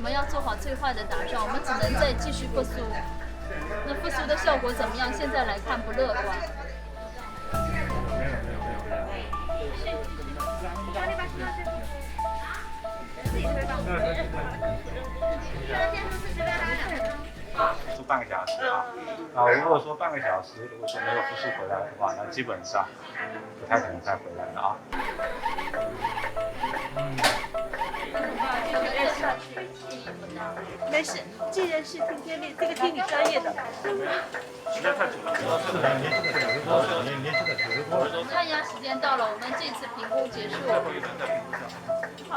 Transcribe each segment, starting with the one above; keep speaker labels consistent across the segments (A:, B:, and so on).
A: 们要做好最坏的打算，我们只能再继续复苏。那复苏的效果怎么样？现在来看不乐观。
B: 住半个小时啊，如果说半个小时，如果说没有复苏回来的话，那基本上不太可能再回来了啊。
C: 没事，既然是听天命，这个听你专业的。
B: 时间太久了，
A: 看一下时间到了，我们这次评估结束。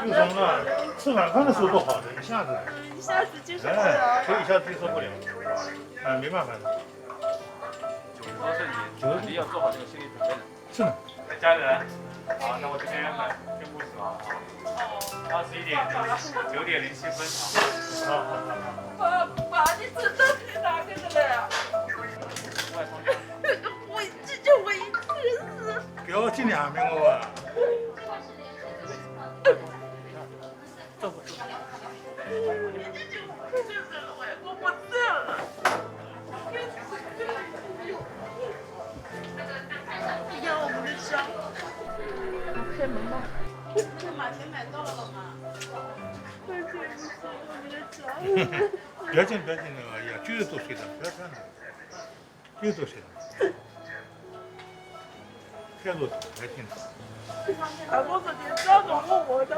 D: 又生了，吃晚饭的时候不好的，一下子，
C: 一下子接受不了。
D: 所以一下子接受不了，没办法的。
B: 你要做好这个心理准备的。
D: 是的。
B: 家人，好，那我这边来宣布死亡21:09:07
C: 爸爸，你知道是哪个的了？我就我一次是。
D: 不要尽量没我啊。
C: 我不在了。你看我们的伤。开门吧。把钱买到了吗？快点，我们的伤。
D: 不要紧的，哎呀，就是多睡的，不要这样的，就是多睡的，太多不要紧的。
C: 老公子，你这样子问我的，